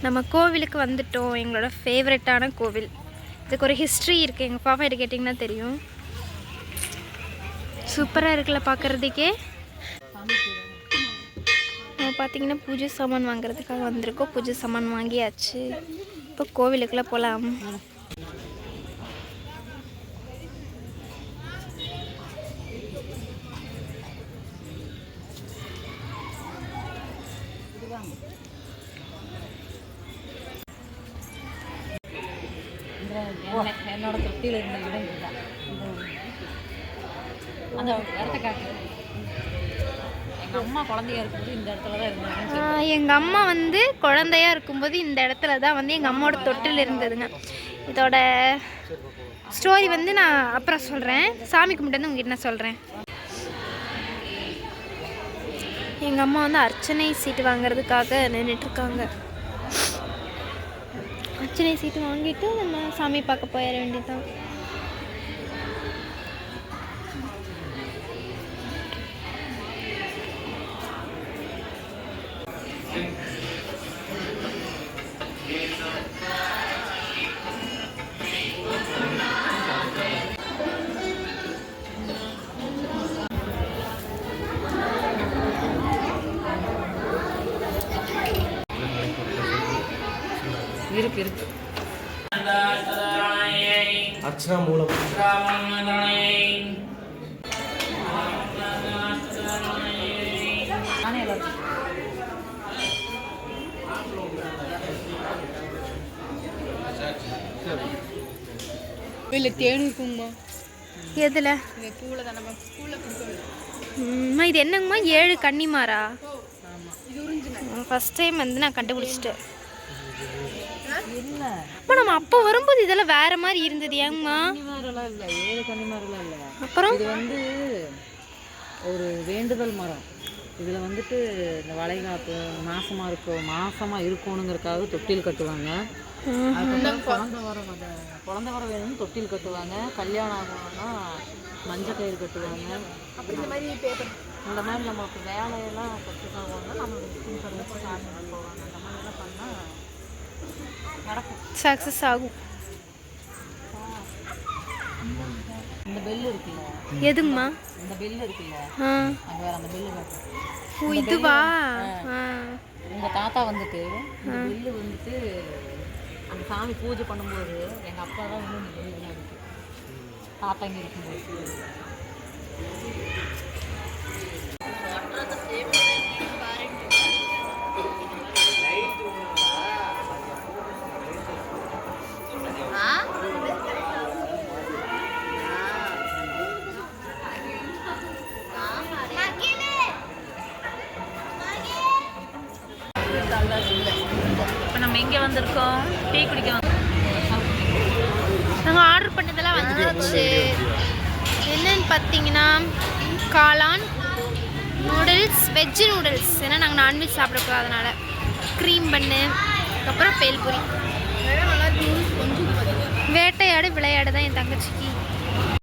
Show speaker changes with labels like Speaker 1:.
Speaker 1: நம்ம கோவிலுக்கு வந்துட்டோம். எங்களோட ஃபேவரட்டான கோவில். இதுக்கு ஒரு ஹிஸ்ட்ரி இருக்குது. எங்கள் பாப்பா கிட்ட கேட்டிங்கன்னா தெரியும். சூப்பராக இருக்குல்ல பார்க்குறதுக்கே. நம்ம பார்த்திங்கன்னா பூஜை சாமான் வாங்குறதுக்காக வந்திருக்கோம். பூஜை சாமான் வாங்கியாச்சு. இப்போ கோவிலுக்குள்ளே போகலாம்.
Speaker 2: என்னோட தொட்டியில் இருந்த இடம் இதுதான். அந்த இடத்த காட்டு. எங்கள் அம்மா குழந்தையா இருக்கும்போது இந்த இடத்துல தான் இருந்தாங்க.
Speaker 1: எங்கள் அம்மா வந்து குழந்தையா இருக்கும்போது இந்த இடத்துல தான் வந்து எங்கள் அம்மாவோட தொட்டில் இருந்ததுங்க. இதோட ஸ்டோரி வந்து நான் அப்புறம் சொல்கிறேன். சாமி கும்பிட்டு உங்ககிட்ட நான் சொல்கிறேன். எங்கள் அம்மா வந்து அர்ச்சனை சீட்டு வாங்குறதுக்காக நின்றுட்டுருக்காங்க. அர்ச்சனை சீட்டு வாங்கிட்டு நம்ம சாமி பார்க்க போயிட வேண்டியதுதான்.
Speaker 2: இருக்கு
Speaker 3: அர்ச்சனா மூலம்
Speaker 2: இல்லை தேனு இருக்குங்கம்மா.
Speaker 1: எதில்?
Speaker 2: பூவில் தான் நம்ம ஸ்கூலில்
Speaker 1: கொடுக்கணும். இது என்னங்கம்மா 7 கன்னிமாரா? ஃபஸ்ட் டைம் வந்து நான் கண்டுபிடிச்சிட்டேன்.
Speaker 2: இல்லை
Speaker 1: அப்போ நம்ம அப்போ வரும்போது இதெல்லாம் வேற மாதிரி இருந்தது. ஏங்கம்மா?
Speaker 2: கன்னிமாரெல்லாம் இல்லை, 7 கன்னிமாரெல்லாம் இல்லை.
Speaker 1: அப்புறம்
Speaker 2: இது வந்து ஒரு வேண்டுதல் மரம். இதில் வந்துட்டு இந்த வளைகாப்பு மாசமாக இருக்கணுங்கிறதுக்காக தொட்டில் கட்டுவாங்க. அதுக்கப்புறம் குழந்தை வர வேணும்னு தொட்டில் கட்டுவாங்க. கல்யாணம் ஆகணும்னா மஞ்சள் கயிறு கட்டுவாங்க. அப்படி இந்த மாதிரி நமக்கு வேலையெல்லாம் கற்றுக்காங்க. நம்ம வச்சு சாமி போவாங்க. அந்த மாதிரிலாம் பண்ணால் நடக்கும்,
Speaker 1: சக்ஸஸ் ஆகும்.
Speaker 2: இந்த பெல் இருக்குல்ல?
Speaker 1: எதுங்கம்மா?
Speaker 2: இந்த பெல் இருக்குல்ல, அங்கே வேறு அந்த பெல்லு காட்டும்.
Speaker 1: ஓ இதுவா?
Speaker 2: உங்கள் தாத்தா வந்துட்டு இந்த பெல்லு வந்துட்டு அந்த சாமி பூஜை பண்ணும்போது எங்கள் அப்பா தான் வந்து இந்த பெல்லாம் இருக்கு. தாத்தா இங்கே இருக்கும்போது இப்போ நம்ம எங்கே வந்திருக்கோம்? டீ குடிக்க
Speaker 1: நாங்கள் ஆர்டர் பண்ணதெல்லாம் வந்துடுச்சு. என்னன்னு பார்த்தீங்கன்னா காளான் நூடுல்ஸ், வெஜ்ஜு நூடுல்ஸ். ஏன்னா நாங்கள் நான்வெஜ் சாப்பிடக்கூடாது, அதனால் க்ரீம் பண்ணு, அப்புறம் பேல்பூரி. வேட்டையாடு விளையாடு தான் என் தங்கச்சிக்கு.